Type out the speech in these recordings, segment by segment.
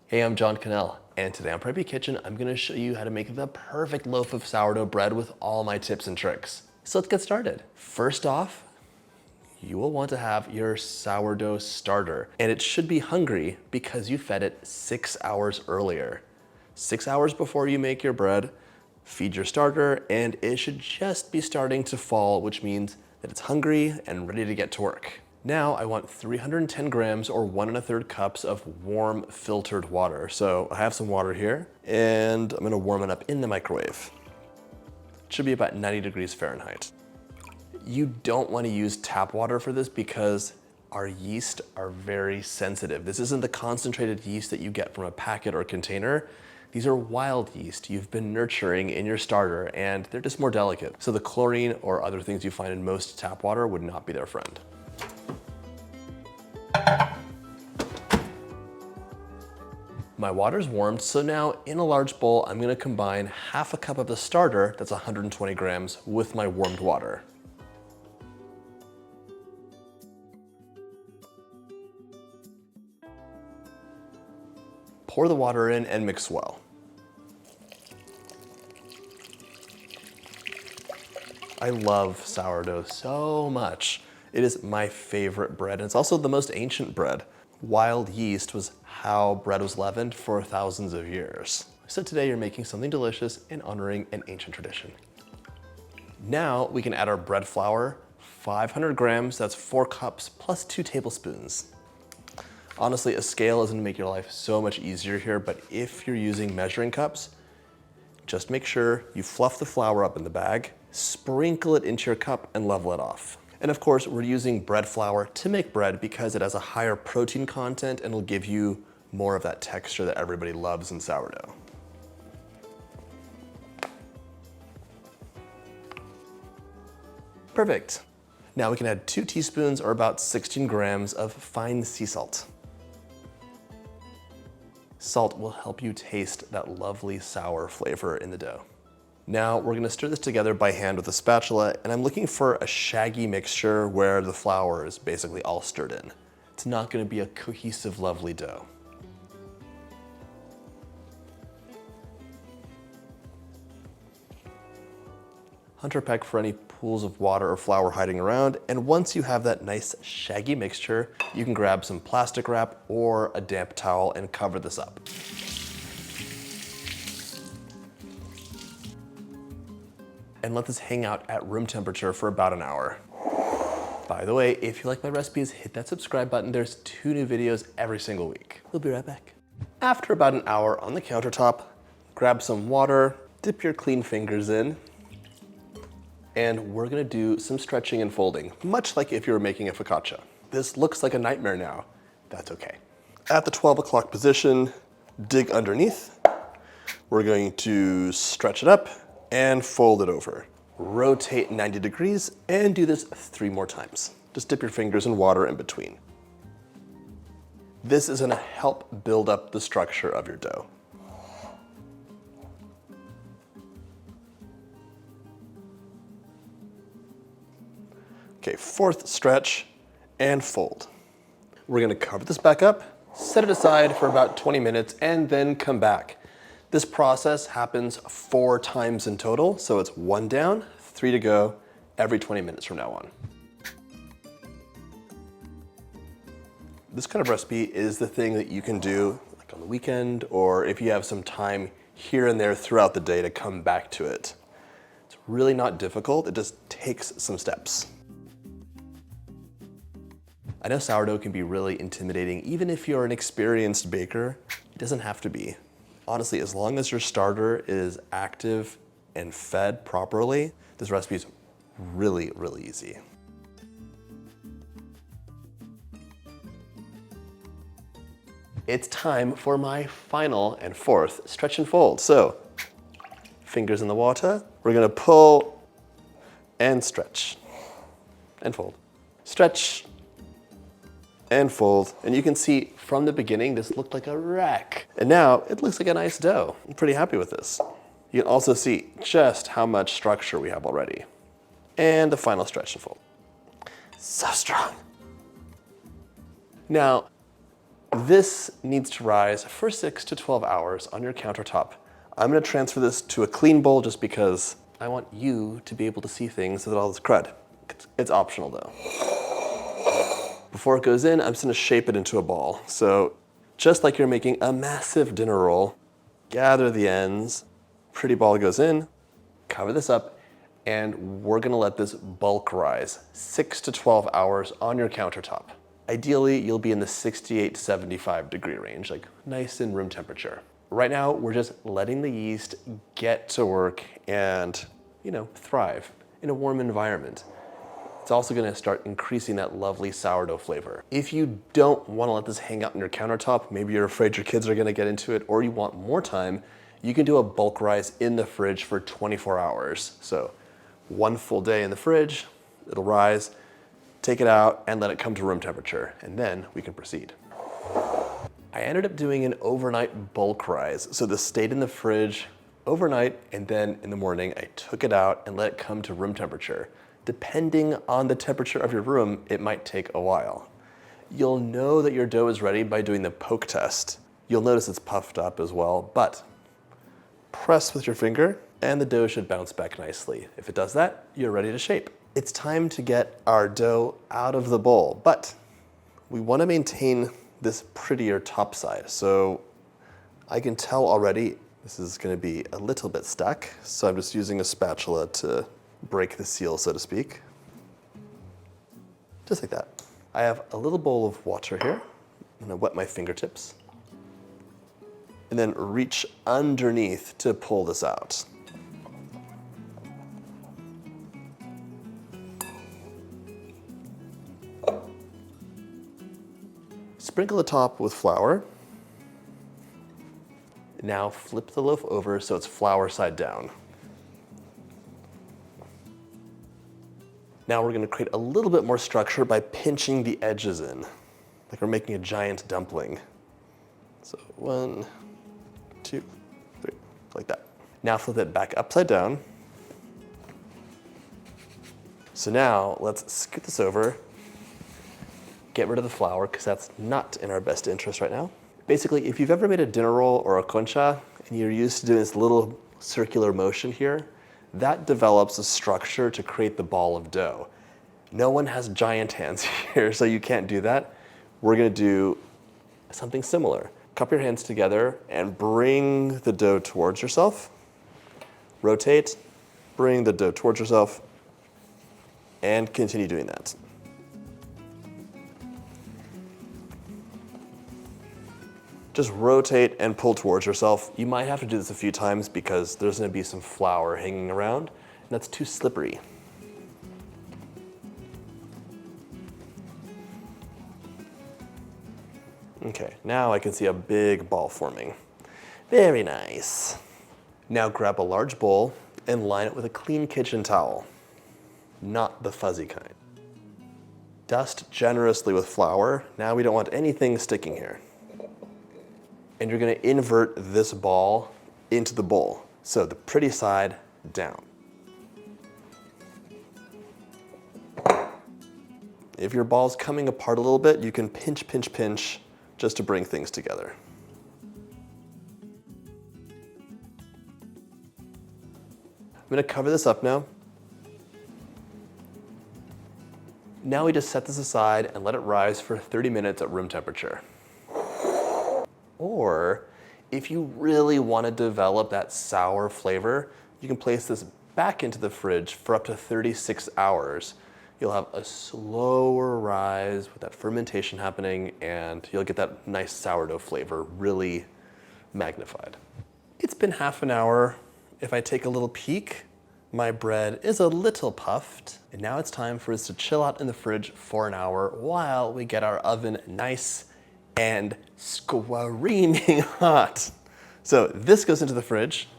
Hey, I'm John Cannell, and today on Preppy Kitchen, I'm gonna show you how to make the perfect loaf of sourdough bread with all my tips and tricks. So let's get started. First off, you will want to have your sourdough starter, and it should be hungry because you fed it 6 hours earlier. 6 hours before you make your bread, feed your starter, and it should just be starting to fall, which means that it's hungry and ready to get to work. Now I want 310 grams or 1 1/3 cups of warm filtered water. So I have some water here and I'm gonna warm it up in the microwave. It should be about 90 degrees Fahrenheit. You don't wanna use tap water for this because our yeast are very sensitive. This isn't the concentrated yeast that you get from a packet or container. These are wild yeast you've been nurturing in your starter and they're just more delicate. So the chlorine or other things you find in most tap water would not be their friend. My water's warmed, so now in a large bowl, I'm gonna combine half a cup of the starter, that's 120 grams, with my warmed water. Pour the water in and mix well. I love sourdough so much. It is my favorite bread, and it's also the most ancient bread. Wild yeast was how bread was leavened for thousands of years. So today you're making something delicious and honoring an ancient tradition. Now we can add our bread flour, 500 grams, that's 4 cups plus 2 tablespoons. Honestly, a scale is gonna make your life so much easier here, but if you're using measuring cups, just make sure you fluff the flour up in the bag, sprinkle it into your cup and level it off. And of course, we're using bread flour to make bread because it has a higher protein content and will give you more of that texture that everybody loves in sourdough. Perfect. Now we can add 2 teaspoons or about 16 grams of fine sea salt. Salt will help you taste that lovely sour flavor in the dough. Now we're gonna stir this together by hand with a spatula, and I'm looking for a shaggy mixture where the flour is basically all stirred in. It's not gonna be a cohesive, lovely dough. Hunter peck for any pools of water or flour hiding around, and once you have that nice shaggy mixture, you can grab some plastic wrap or a damp towel and cover this up. And let this hang out at room temperature for about an hour. By the way, if you like my recipes, hit that subscribe button. There's 2 new videos every single week. We'll be right back. After about an hour on the countertop, grab some water, dip your clean fingers in, and we're gonna do some stretching and folding, much like if you were making a focaccia. This looks like a nightmare now. That's okay. At the 12 o'clock position, dig underneath. We're going to stretch it up and fold it over. Rotate 90 degrees and do this 3 more times. Just dip your fingers in water in between. This is gonna help build up the structure of your dough. Okay, 4th stretch and fold. We're gonna cover this back up, set it aside for about 20 minutes, and then come back. This process happens 4 times in total, so it's 1 down, 3 to go, every 20 minutes from now on. This kind of recipe is the thing that you can do like on the weekend, or if you have some time here and there throughout the day to come back to it. It's really not difficult, it just takes some steps. I know sourdough can be really intimidating, even if you're an experienced baker, it doesn't have to be. Honestly, as long as your starter is active and fed properly, this recipe is really, really easy. It's time for my final and 4th stretch and fold. So, fingers in the water, we're gonna pull and stretch and fold. Stretch and fold. And you can see from the beginning, this looked like a wreck. And now it looks like a nice dough. I'm pretty happy with this. You can also see just how much structure we have already. And the final stretch and fold. So strong. Now, This needs to rise for 6 to 12 hours on your countertop. I'm gonna transfer this to a clean bowl just because I want you to be able to see things without all this crud. It's optional though. Before it goes in, I'm just gonna shape it into a ball. So just like you're making a massive dinner roll, gather the ends, pretty ball goes in, cover this up, and we're gonna let this bulk rise 6 to 12 hours on your countertop. Ideally, you'll be in the 68 to 75 degree range, like nice in room temperature. Right now, we're just letting the yeast get to work and, thrive in a warm environment. It's also gonna start increasing that lovely sourdough flavor. If you don't wanna let this hang out on your countertop, maybe you're afraid your kids are gonna get into it, or you want more time, you can do a bulk rise in the fridge for 24 hours. So 1 full day in the fridge, it'll rise, take it out and let it come to room temperature, and then we can proceed. I ended up doing an overnight bulk rise. So this stayed in the fridge overnight, and then in the morning, I took it out and let it come to room temperature. Depending on the temperature of your room, it might take a while. You'll know that your dough is ready by doing the poke test. You'll notice it's puffed up as well, but press with your finger and the dough should bounce back nicely. If it does that, you're ready to shape. It's time to get our dough out of the bowl, but we want to maintain this prettier top side. So I can tell already this is going to be a little bit stuck. So I'm just using a spatula to break the seal, so to speak. Just like that. I have a little bowl of water here. I'm going to wet my fingertips and then reach underneath to pull this out. Sprinkle the top with flour. Now flip the loaf over so it's flour side down. Now we're gonna create a little bit more structure by pinching the edges in, like we're making a giant dumpling. So 1, 2, 3, like that. Now flip it back upside down. So now let's scoot this over, get rid of the flour because that's not in our best interest right now. Basically, if you've ever made a dinner roll or a concha and you're used to doing this little circular motion here, that develops a structure to create the ball of dough. No one has giant hands here, so you can't do that. We're gonna do something similar. Cup your hands together and bring the dough towards yourself. Rotate, bring the dough towards yourself, and continue doing that. Just rotate and pull towards yourself. You might have to do this a few times because there's gonna be some flour hanging around, and that's too slippery. Okay, now I can see a big ball forming. Very nice. Now grab a large bowl and line it with a clean kitchen towel, not the fuzzy kind. Dust generously with flour. Now we don't want anything sticking here. And you're gonna invert this ball into the bowl. So the pretty side down. If your ball's coming apart a little bit, you can pinch, pinch, pinch just to bring things together. I'm gonna cover this up now. Now we just set this aside and let it rise for 30 minutes at room temperature. Or if you really want to develop that sour flavor, you can place this back into the fridge for up to 36 hours. You'll have a slower rise with that fermentation happening, and you'll get that nice sourdough flavor really magnified. It's been half an hour. If I take a little peek, my bread is a little puffed, and now it's time for us to chill out in the fridge for an hour while we get our oven nice and screaming hot. So this goes into the fridge,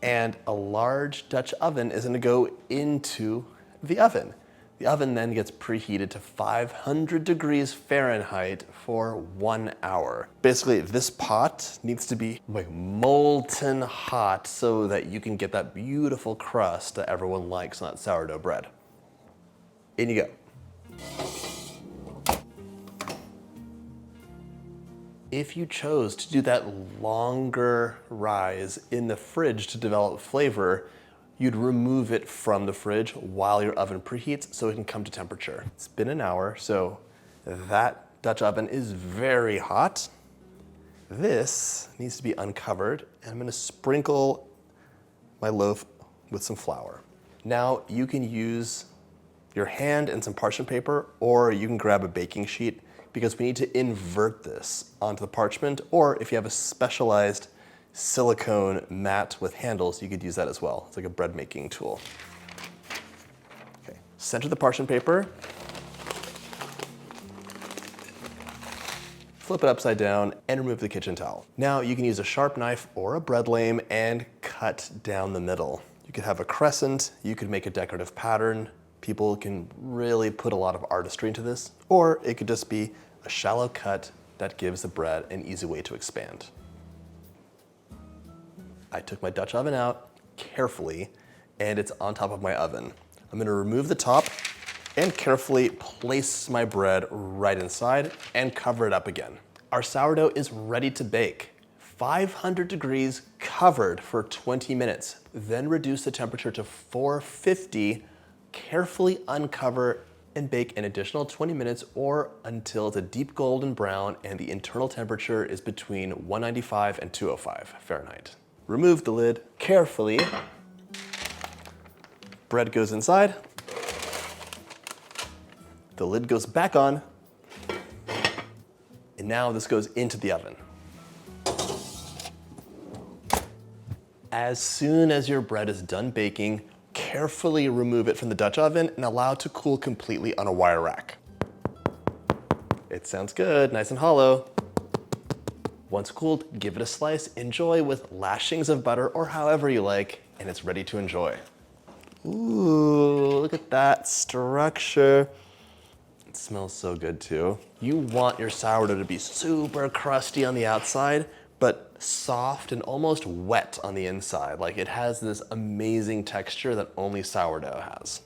and a large Dutch oven is gonna go into the oven. The oven then gets preheated to 500 degrees Fahrenheit for 1 hour. Basically, this pot needs to be like molten hot so that you can get that beautiful crust that everyone likes on that sourdough bread. In you go. If you chose to do that longer rise in the fridge to develop flavor, you'd remove it from the fridge while your oven preheats so it can come to temperature. It's been an hour, so that Dutch oven is very hot. This needs to be uncovered, and I'm gonna sprinkle my loaf with some flour. Now you can use your hand and some parchment paper, or you can grab a baking sheet because we need to invert this onto the parchment, or if you have a specialized silicone mat with handles, you could use that as well. It's like a bread making tool. Okay, center the parchment paper, flip it upside down, and remove the kitchen towel. Now you can use a sharp knife or a bread lame and cut down the middle. You could have a crescent, you could make a decorative pattern. People can really put a lot of artistry into this, or it could just be a shallow cut that gives the bread an easy way to expand. I took my Dutch oven out carefully, and it's on top of my oven. I'm gonna remove the top and carefully place my bread right inside and cover it up again. Our sourdough is ready to bake. 500 degrees covered for 20 minutes. Then reduce the temperature to 450, carefully uncover and bake an additional 20 minutes or until it's a deep golden brown and the internal temperature is between 195 and 205 Fahrenheit. Remove the lid carefully. Bread goes inside. The lid goes back on. And now this goes into the oven. As soon as your bread is done baking, carefully remove it from the Dutch oven and allow it to cool completely on a wire rack. It sounds good, nice and hollow. Once cooled, give it a slice, enjoy with lashings of butter or however you like, and it's ready to enjoy. Ooh, look at that structure. It smells so good too. You want your sourdough to be super crusty on the outside, but soft and almost wet on the inside. Like it has this amazing texture that only sourdough has.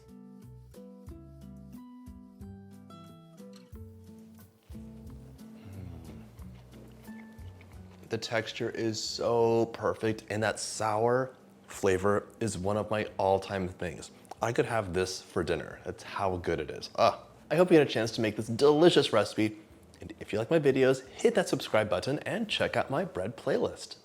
The texture is so perfect, and that sour flavor is one of my all-time things. I could have this for dinner. That's how good it is. I hope you had a chance to make this delicious recipe. And if you like my videos, hit that subscribe button and check out my bread playlist.